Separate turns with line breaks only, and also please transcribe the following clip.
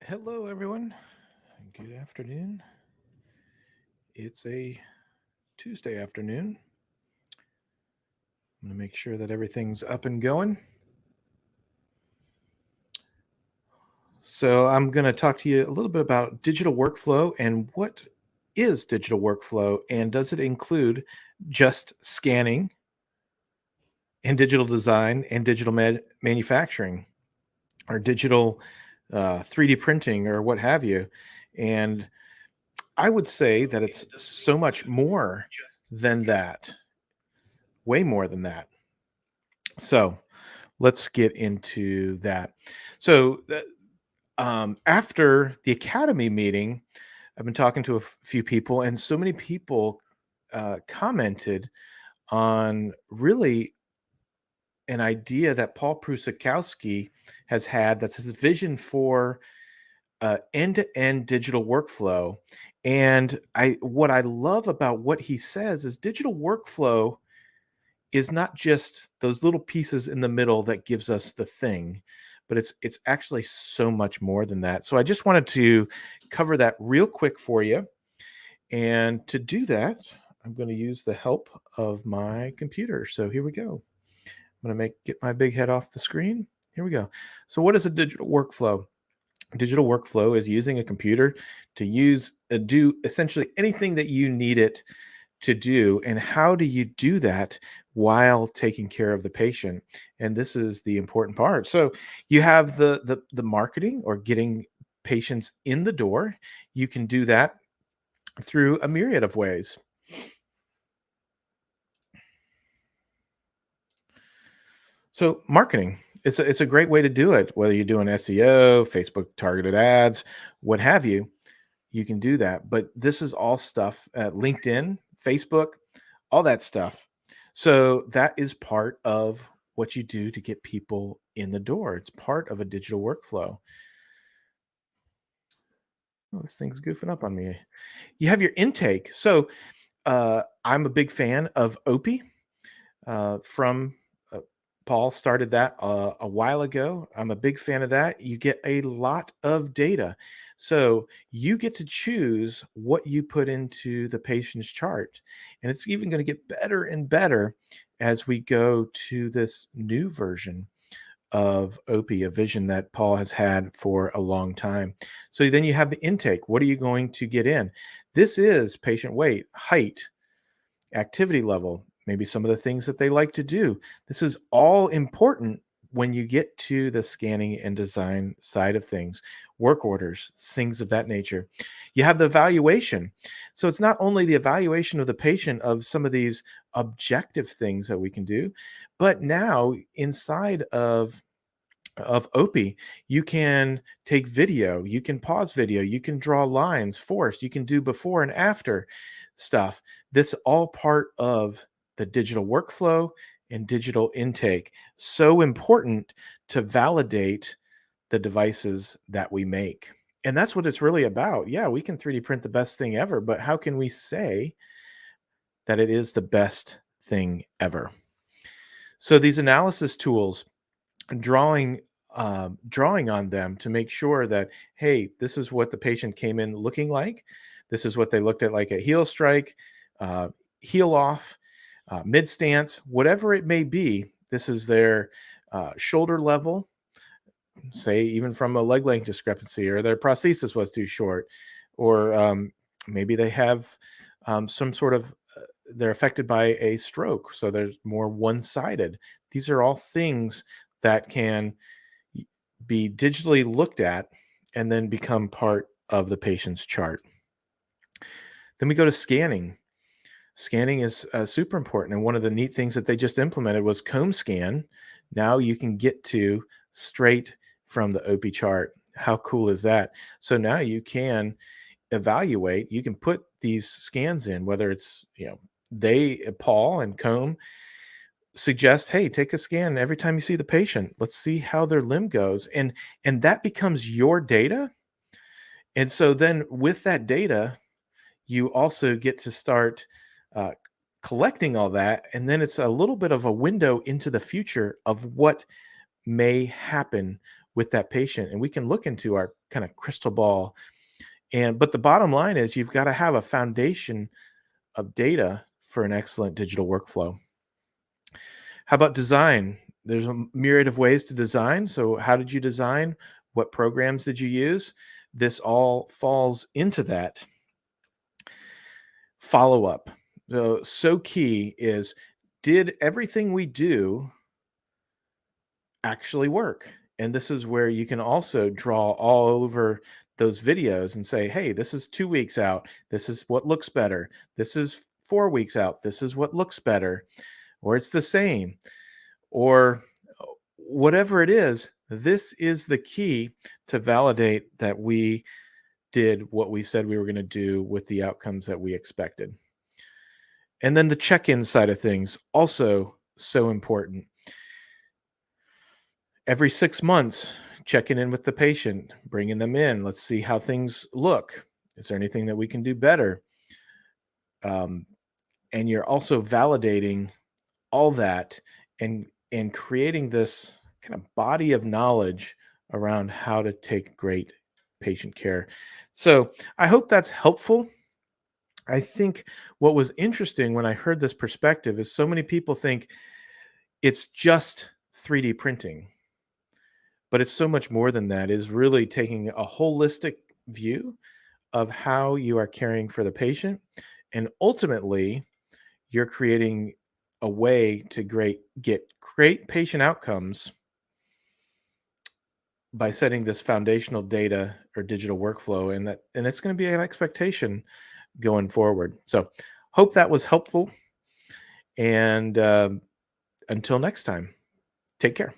Hello, everyone. Good afternoon. It's a Tuesday afternoon. I'm going to make sure that everything's up and going. So, I'm going to talk to you a little bit about digital workflow and what is digital workflow, and does it include just scanning and digital design and digital manufacturing or digital 3D printing or what have you. And I would say that it's so much more than that, way more than that. So let's get into that. After the academy meeting, I've been talking to a few people, and so many people commented on really an idea that Paul Prusakowski has had. That's his vision for end-to-end digital workflow. And what I love about what he says is digital workflow is not just those little pieces in the middle that gives us the thing, but it's actually so much more than that. So I just wanted to cover that real quick for you. And to do that, I'm going to use the help of my computer. So here we go. I'm going to get my big head off the screen. Here we go. So what is a digital workflow? Digital workflow is using a computer to do essentially anything that you need it to do. And how do you do that while taking care of the patient? And this is the important part. So you have the marketing, or getting patients in the door. You can do that through a myriad of ways. So marketing, it's a great way to do it, whether you're doing SEO, Facebook targeted ads, what have you. You can do that. But this is all stuff at LinkedIn, Facebook, all that stuff. So that is part of what you do to get people in the door. It's part of a digital workflow. Oh, this thing's goofing up on me. You have your intake. So I'm a big fan of Opie from Paul started that a while ago. I'm a big fan of that. You get a lot of data. So you get to choose what you put into the patient's chart. And it's even going to get better and better as we go to this new version of Opie, a vision that Paul has had for a long time. So then you have the intake. What are you going to get in? This is patient weight, height, activity level, maybe some of the things that they like to do. This is all important when you get to the scanning and design side of things, work orders, things of that nature. You have the evaluation. So it's not only the evaluation of the patient of some of these objective things that we can do, but now inside of Opie, you can take video, you can pause video, you can draw lines, force, you can do before and after stuff. This all part of the digital workflow and digital intake. So important to validate the devices that we make. And that's what it's really about. Yeah, we can 3D print the best thing ever, but how can we say that it is the best thing ever? So these analysis tools, drawing drawing on them to make sure that, hey, this is what the patient came in looking like, this is what they looked at like a heel strike, uh, heel off, mid stance, whatever it may be. This is their shoulder level, say even from a leg length discrepancy, or their prosthesis was too short, or maybe they have some sort of they're affected by a stroke, so there's more one-sided. These are all things that can be digitally looked at and then become part of the patient's chart. Then we go to scanning. Scanning is super important. And one of the neat things that they just implemented was comb scan. Now you can get to straight from the OP chart. How cool is that? So now you can evaluate, you can put these scans in, whether it's, Paul and Comb suggest, hey, take a scan every time you see the patient. Let's see how their limb goes. And that becomes your data. And so then with that data, you also get to start uh, collecting all that. And then it's a little bit of a window into the future of what may happen with that patient, and we can look into our kind of crystal ball. And but the bottom line is you've got to have a foundation of data for an excellent digital workflow. How about design? There's a myriad of ways to design. So, how did you design? What programs did you use? This all falls into that. Follow up. So key is, did everything we do actually work? And this is where you can also draw all over those videos and say, hey, this is 2 weeks out. This is what looks better. This is 4 weeks out. This is what looks better. Or it's the same. Or whatever it is, this is the key to validate that we did what we said we were going to do with the outcomes that we expected. And then the check-in side of things, also so important. Every 6 months, checking in with the patient, bringing them in. Let's see how things look. Is there anything that we can do better? Um, and you're also validating all that and creating this kind of body of knowledge around how to take great patient care. So I hope that's helpful. I think what was interesting when I heard this perspective is so many people think it's just 3D printing, but it's so much more than that. Is really taking a holistic view of how you are caring for the patient, and ultimately you're creating a way to get great patient outcomes by setting this foundational data or digital workflow, and it's going to be an expectation going forward. So hope that was helpful, and until next time, take care.